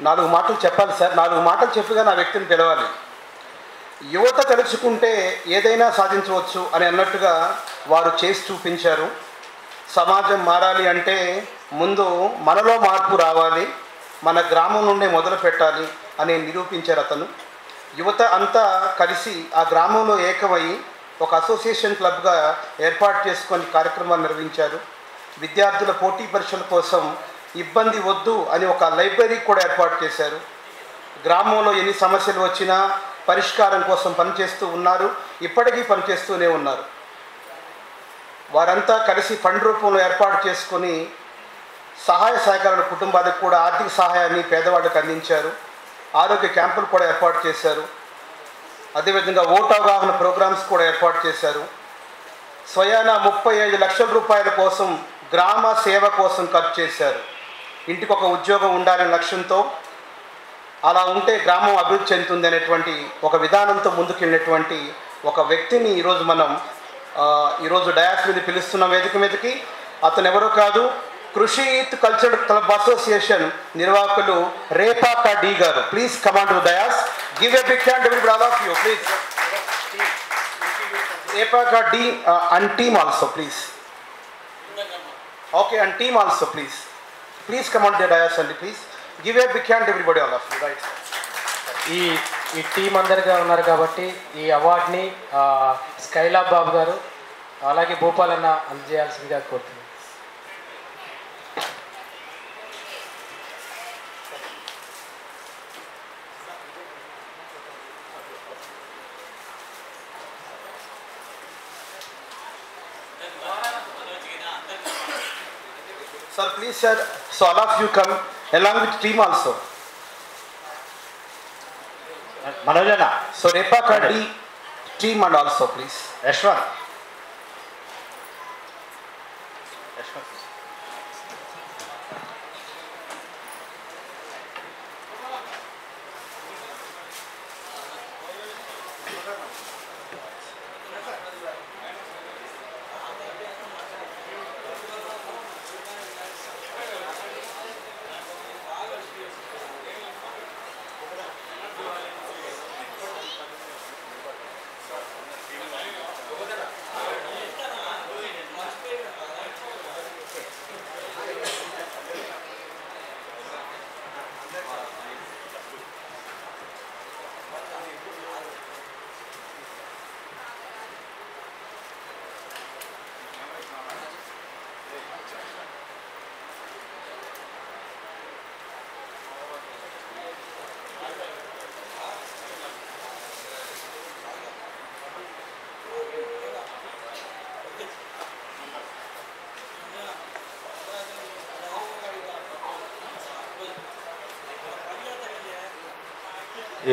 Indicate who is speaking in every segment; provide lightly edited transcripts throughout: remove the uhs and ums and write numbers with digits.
Speaker 1: 4 మాటలు చెప్పాలి సార్. 4 మాటలు చెప్పిగా నా వ్యక్తిని పిలవాలి. యువత తలుచుకుంటే ఏదైనా సాధించవచ్చు అని అన్నట్టుగా వారు చేసి చూపించారు. సమాజం మారాలి అంటే ముందు మనలో మార్పు రావాలి, మన గ్రామం నుండే మొదలు పెట్టాలి అని నిరూపించారు అతను. యువత అంతా కలిసి ఆ గ్రామంలో ఏకమై ఒక అసోసియేషన్ క్లబ్గా ఏర్పాటు చేసుకొని కార్యక్రమాలు నిర్వహించారు. విద్యార్థుల పోటీ పరీక్షల కోసం ఇబ్బంది వద్దు అని ఒక లైబ్రరీ కూడా ఏర్పాటు చేశారు. గ్రామంలో ఎన్ని సమస్యలు వచ్చినా పరిష్కారం కోసం పనిచేస్తూ ఉన్నారు, ఇప్పటికీ పనిచేస్తూనే ఉన్నారు. వారంతా కలిసి ఫండ్ రూపంలో ఏర్పాటు చేసుకొని సహాయ సహకారాల కుటుంబాలకు కూడా ఆర్థిక సహాయాన్ని పేదవాళ్ళకు అందించారు. ఆరోగ్య క్యాంపులు కూడా ఏర్పాటు చేశారు. అదేవిధంగా ఓటు అవగాహన ప్రోగ్రామ్స్ కూడా ఏర్పాటు చేశారు. స్వయాన 35 లక్షల రూపాయల కోసం గ్రామ సేవ కోసం ఖర్చు చేశారు. ఇంటికి ఒక ఉద్యోగం ఉండాలనే లక్ష్యంతో, అలా ఉంటే గ్రామం అభివృద్ధి చెందుతుంది అనేటువంటి ఒక విధానంతో ముందుకెళ్ళినటువంటి ఒక వ్యక్తిని ఈరోజు డయాస్ మీద పిలుస్తున్న వేదిక మీదకి. అతను ఎవరో కాదు, కృషి యూత్ కల్చరల్ క్లబ్ అసోసియేషన్ నిర్వాహకులు రేపాక డి గారు. Please come on to dais. Give a big hand everybody, all of you please. Repaka D and team also please. Okay, and team also please. Please come on to dais అండి please. Give a big hand everybody, all of you. Right.
Speaker 2: ఈ team అందరిగా ఉన్నారు కాబట్టి ఈ అవార్డుని Skylab బాబు గారు అలాగే భూపాల్ అన్న అందజేయాల్సిందిగా కోరుతున్నాను.
Speaker 1: Sir, please sir, so all of you come along with team also.
Speaker 3: Manojana.
Speaker 1: So Repaka D team and also please.
Speaker 3: Yashwant.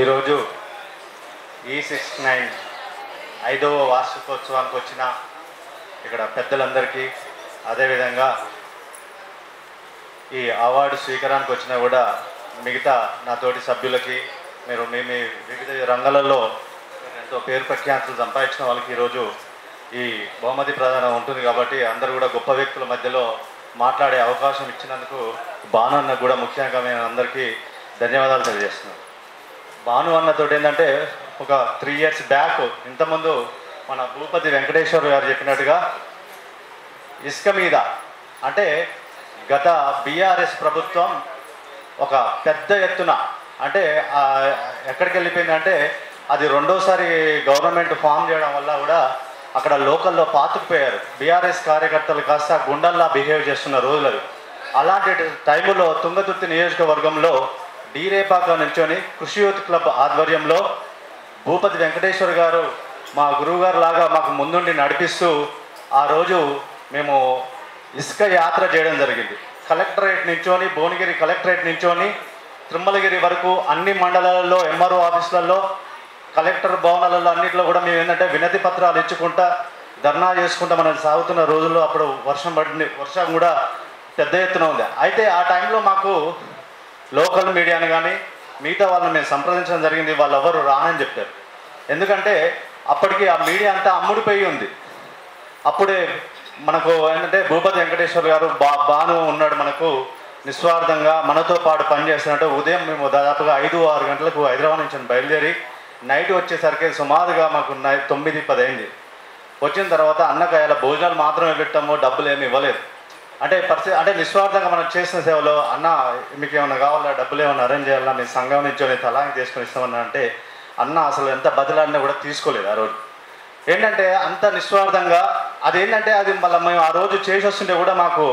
Speaker 3: ఈరోజు E69 5వ వార్షికోత్సవానికి వచ్చిన ఇక్కడ పెద్దలందరికీ, అదేవిధంగా ఈ అవార్డు స్వీకారానికి వచ్చినా కూడా మిగతా నా తోటి సభ్యులకి, మీరు మీ వివిధ రంగాలలో ఎంతో పేరు ప్రఖ్యాతులు సంపాదించిన వాళ్ళకి ఈరోజు ఈ బహుమతి ప్రదానం ఉంటుంది. కాబట్టి అందరూ కూడా గొప్ప వ్యక్తుల మధ్యలో మాట్లాడే అవకాశం ఇచ్చినందుకు భాను అన్న కూడా ముఖ్యంగా నేను అందరికీ ధన్యవాదాలు తెలియజేస్తున్నాను. భాను అన్నతో ఏంటంటే ఒక 3 years బ్యాక్ ఇంతకుముందు మన భూపతి వెంకటేశ్వర్ గారు చెప్పినట్టుగా ఇసుక మీద అంటే గత బీఆర్ఎస్ ప్రభుత్వం ఒక పెద్ద ఎత్తున అంటే ఎక్కడికి వెళ్ళిపోయిందంటే అది రెండోసారి గవర్నమెంట్ ఫామ్ చేయడం వల్ల కూడా అక్కడ లోకల్లో పాతుకుపోయారు. బీఆర్ఎస్ కార్యకర్తలు కాస్త గుండల్లా బిహేవ్ చేస్తున్న రోజులు. అలాంటి టైంలో తుంగతుర్తి నియోజకవర్గంలో డీరేపాక నుంచొని కృషి యూత్ క్లబ్ ఆధ్వర్యంలో భూపతి వెంకటేశ్వర్ గారు మా గురువుగారు లాగా మాకు ముందుండి నడిపిస్తూ ఆ రోజు మేము ఇసుక యాత్ర చేయడం జరిగింది. కలెక్టరేట్ నుంచొని భువనగిరి కలెక్టరేట్ నుంచొని తిరుమలగిరి వరకు అన్ని మండలాలలో ఎంఆర్ఓ ఆఫీసులలో కలెక్టర్ భవనాలలో అన్నింటిలో కూడా మేము ఏంటంటే వినతి పత్రాలు ఇచ్చుకుంటా ధర్నా చేసుకుంటా మనం సాగుతున్న రోజుల్లో అప్పుడు వర్షం కూడా పెద్ద ఎత్తున ఉంది. అయితే ఆ టైంలో మాకు లోకల్ మీడియాని కానీ మిగతా వాళ్ళని మేము సంప్రదించడం జరిగింది. వాళ్ళు ఎవరు రానని చెప్పారు. ఎందుకంటే అప్పటికి ఆ మీడియా అంతా అమ్ముడిపోయి ఉంది. అప్పుడే మనకు ఏంటంటే భూపతి వెంకటేశ్వర్ గారు భాను ఉన్నాడు మనకు నిస్వార్థంగా మనతో పాటు పనిచేస్తున్నట్టు ఉదయం మేము దాదాపుగా 5-6 గంటలకు హైదరాబాద్ నుంచి బయలుదేరి నైట్ వచ్చేసరికి సుమారుగా మాకు 9-10 అయింది. వచ్చిన తర్వాత అన్నకాయల భోజనాలు మాత్రమే పెట్టాము, డబ్బులు ఏమి ఇవ్వలేదు. అంటే నిస్వార్థంగా మనం చేసిన సేవలో అన్న మీకు ఏమైనా కావాలా, డబ్బులు ఏమైనా అరేంజ్ చేయాలా, మీ సంఘం నుంచి తలాంగి తీసుకొని ఇస్తామన్నా అంటే అన్న అసలు ఎంత బదిలాడినా కూడా తీసుకోలేదు. ఆ రోజు ఏంటంటే అంత నిస్వార్థంగా అదేంటంటే అది మళ్ళీ మేము ఆ రోజు చేసి వస్తుంటే కూడా మాకు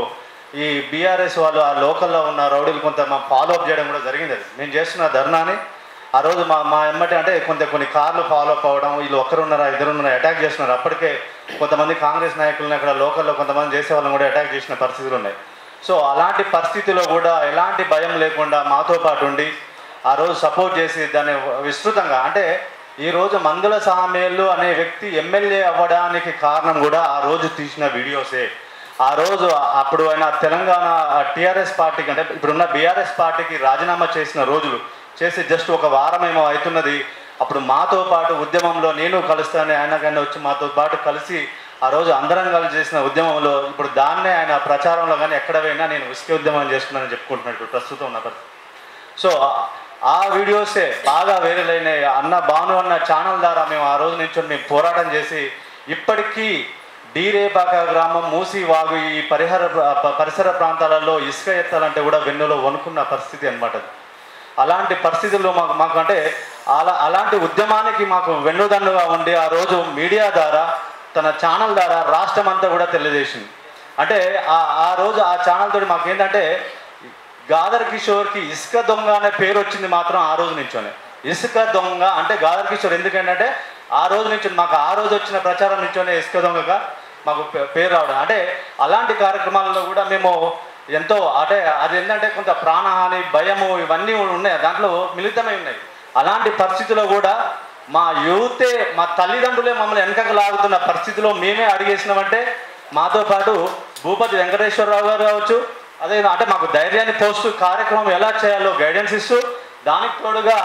Speaker 3: ఈ బీఆర్ఎస్ వాళ్ళు ఆ లోకల్లో ఉన్న రౌడీలు కొంత మా ఫాలోఅప్ చేయడం కూడా జరిగింది. అది మేము చేస్తున్న ధర్నాని ఆ రోజు మా ఎమ్మటి అంటే కొన్ని కార్లు ఫాలోఅప్ అవ్వడం, వీళ్ళు ఒక్కరున్నారా ఇద్దరున్నారా అటాక్ చేస్తున్నారు. అప్పటికే కొంతమంది కాంగ్రెస్ నాయకులను అక్కడ లోకల్లో కొంతమంది చేసే వాళ్ళని కూడా అటాక్ చేసిన పరిస్థితులు ఉన్నాయి. సో అలాంటి పరిస్థితిలో కూడా ఎలాంటి భయం లేకుండా మాతో పాటు ఉండి ఆ రోజు సపోర్ట్ చేసి దాన్ని విస్తృతంగా అంటే ఈరోజు మందుల సామేళ్ళు అనే వ్యక్తి ఎమ్మెల్యే అవ్వడానికి కారణం కూడా ఆ రోజు తీసిన వీడియోసే. ఆ రోజు అప్పుడు ఆయన తెలంగాణ టీఆర్ఎస్ పార్టీకి అంటే ఇప్పుడున్న బీఆర్ఎస్ పార్టీకి రాజీనామా చేసిన రోజులు చేసి జస్ట్ 1 వారం ఏమో అవుతున్నది. అప్పుడు మాతో పాటు ఉద్యమంలో నేను కలుస్తానని ఆయన కానీ వచ్చి మాతో పాటు కలిసి ఆ రోజు అందరం కలిసి చేసిన ఉద్యమంలో ఇప్పుడు దాన్నే ఆయన ప్రచారంలో కానీ ఎక్కడ పోయినా నేను ఉస్కే ఉద్యమం చేసుకున్నానని చెప్పుకుంటున్నాను ఇప్పుడు ప్రస్తుతం ఉన్న పరిస్థితి. సో ఆ వీడియోసే బాగా వైరల్ అయినాయి. భాను అన్న ఛానల్ ద్వారా మేము ఆ రోజు నుంచి మేము పోరాటం చేసి ఇప్పటికీ డీరేపాక గ్రామం, మూసి వాగు ఈ పరిసర ప్రాంతాలలో ఇసుక ఎత్తాలంటే కూడా వెన్నులో వణుకున్న పరిస్థితి అనమాట. అలాంటి పరిస్థితుల్లో మాకు అంటే అలాంటి ఉద్యమానికి మాకు వెన్నుదన్నుగా ఉండి ఆ రోజు మీడియా ద్వారా తన ఛానల్ ద్వారా రాష్ట్రం అంతా కూడా తెలియజేసింది. అంటే ఆ రోజు ఆ ఛానల్ తోటి మాకేంటంటే గాదర్ కిషోర్కి ఇసుక దొంగ అనే పేరు వచ్చింది మాత్రం ఆ రోజు నుంచోనే. ఇసుక దొంగ అంటే గాదర్ కిషోర్ ఎందుకంటే ఆ రోజు నుంచి మాకు ఆ రోజు వచ్చిన ప్రచారం నుంచోనే ఇసుక దొంగగా మాకు పేరు రావడం. అంటే అలాంటి కార్యక్రమాలలో కూడా మేము ఎంతో అంటే అది ఏంటంటే కొంత ప్రాణహాని, భయము ఇవన్నీ ఉన్నాయి, దాంట్లో మిళితమై ఉన్నాయి. అలాంటి పరిస్థితుల్లో కూడా మా యూతే మా తల్లిదండ్రులే మమ్మల్ని వెనకకు లాగుతున్న పరిస్థితిలో మేమే అడిగేసినామంటే మాతో పాటు భూపతి వెంకటేశ్వరరావు గారు కావచ్చు, అదే అంటే మాకు ధైర్యాన్ని పోస్తూ కార్యక్రమం ఎలా చేయాలో గైడెన్స్ ఇస్తూ దానికి తోడుగా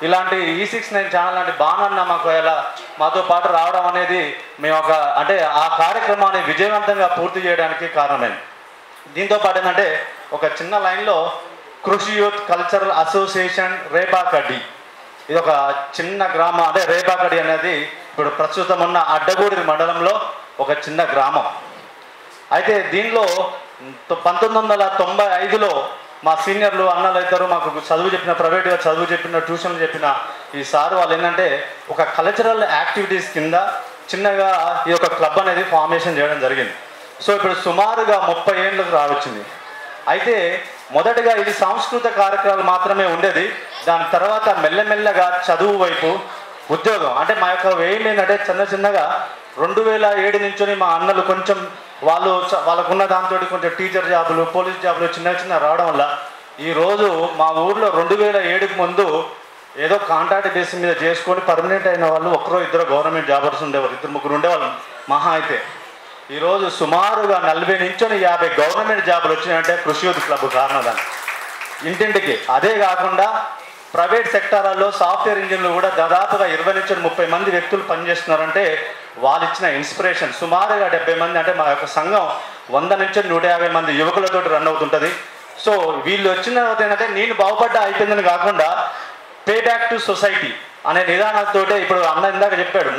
Speaker 3: ఇలాంటి E69 ఛానల్ లాంటి బాణన్న మాకు ఎలా మాతో పాటు రావడం అనేది మేము అంటే ఆ కార్యక్రమాన్ని విజయవంతంగా పూర్తి చేయడానికి కారణమైంది. దీంతో పాటు ఏంటంటే ఒక చిన్న లైన్లో కృషి యూత్ కల్చరల్ అసోసియేషన్ రేపాకడ్డి, ఇది ఒక చిన్న గ్రామం. అంటే రేపాకడ్డి అనేది ఇప్పుడు ప్రస్తుతం ఉన్న అడ్డగూడి మండలంలో ఒక చిన్న గ్రామం. అయితే దీనిలో 1995లో మా సీనియర్లు అన్నలు అవుతారు మాకు చదువు చెప్పిన ప్రైవేట్గా చదువు చెప్పిన ట్యూషన్లు చెప్పిన ఈ సార్ వాళ్ళు ఏంటంటే ఒక కల్చరల్ యాక్టివిటీస్ కింద చిన్నగా ఈ యొక్క క్లబ్ అనేది ఫార్మేషన్ చేయడం జరిగింది. సో ఇప్పుడు సుమారుగా 30 ఏళ్ళకు రావచ్చింది. అయితే మొదటగా ఇది సాంస్కృతిక కార్యక్రమాలు మాత్రమే ఉండేది. దాని తర్వాత మెల్లమెల్లగా చదువు వైపు ఉద్యోగం అంటే మా యొక్క ఎయిమ్ ఏంటంటే చిన్నగా 2007 నుంచి మా అన్నలు కొంచెం వాళ్ళకున్న దాంతో కొంచెం టీచర్ జాబులు, పోలీస్ జాబులు చిన్న రావడం వల్ల ఈరోజు మా ఊర్లో 2007కి ముందు ఏదో కాంట్రాక్ట్ బేస్ మీద చేసుకొని పర్మనెంట్ అయిన వాళ్ళు 1-2 గవర్నమెంట్ జాబర్స్ ఉండేవారు, 2-3 ఉండేవాళ్ళు మహా అయితే. ఈరోజు సుమారుగా 40 నుంచి 50 గవర్నమెంట్ జాబులు వచ్చినాయంటే కృషి యూత్ క్లబ్ కారణం దాన్ని ఇంటింటికి. అదే కాకుండా ప్రైవేట్ సెక్టార్లలో సాఫ్ట్వేర్ ఇంజనీర్లు కూడా దాదాపుగా 20 నుంచి 30 మంది వ్యక్తులు పనిచేస్తున్నారంటే వాళ్ళు ఇచ్చిన ఇన్స్పిరేషన్. సుమారుగా 70 మంది అంటే మా యొక్క సంఘం 100 నుంచి 150 మంది యువకులతో రన్ అవుతుంటుంది. సో వీళ్ళు వచ్చిన తర్వాత ఏంటంటే నేను బాగుపడ్డా అయిపోయిందని కాకుండా పే బ్యాక్ టు సొసైటీ అనే నిదానంతో ఇప్పుడు అన్న ఇందాక చెప్పాడు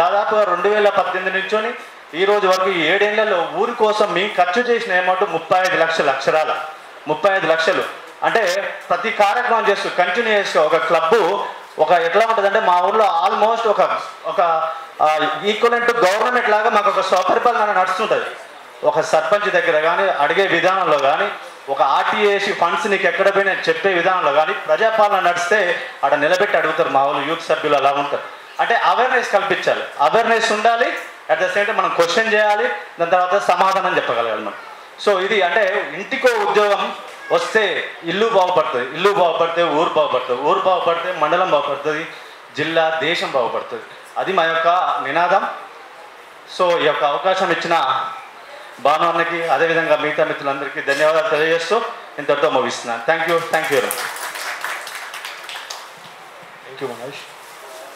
Speaker 3: దాదాపుగా 2018 నుంచి ఈ రోజు వరకు 7 ఏళ్లలో ఊరి కోసం మేము ఖర్చు చేసిన అమౌంట్ 35 లక్షల అక్షరాల 35 లక్షలు. అంటే ప్రతి కార్యక్రమం చేస్తూ కంటిన్యూస్గా ఒక క్లబ్బు ఎట్లా ఉంటుందంటే మా ఊర్లో ఆల్మోస్ట్ ఒక ఈక్వలెంట్ గవర్నమెంట్ లాగా మాకు ఒక స్వపరిపాలన నడుస్తుంటుంది. ఒక సర్పంచ్ దగ్గర కానీ అడిగే విధానంలో కానీ ఒక ఆర్టీఏసి ఫండ్స్ నీకు ఎక్కడ పోయినా చెప్పే విధానంలో కానీ ప్రజాపాలన నడిస్తే అక్కడ నిలబెట్టి అడుగుతారు మా వాళ్ళు యూత్ సభ్యులు అలా ఉంటారు. అంటే అవేర్నెస్ కల్పించాలి, అవేర్నెస్ ఉండాలి, అట్ ద సేమ్ టైం మనం క్వశ్చన్ చేయాలి, దాని తర్వాత సమాధానం చెప్పగలగాలి మనం. సో ఇది అంటే ఇంటికో ఉద్యోగం వస్తే ఇల్లు బాగుపడుతుంది, ఇల్లు బాగుపడితే ఊరు బాగుపడుతుంది, ఊరు బాగుపడితే మండలం బాగుపడుతుంది, జిల్లా దేశం బాగుపడుతుంది. అది మా యొక్క నినాదం. సో ఈ యొక్క అవకాశం ఇచ్చిన భాను అన్నకి అదేవిధంగా మిగతా మిత్రులందరికీ ధన్యవాదాలు తెలియజేస్తూ ఇంతటితో ముగిస్తున్నాను. Thank you.
Speaker 2: Thank you Manoj.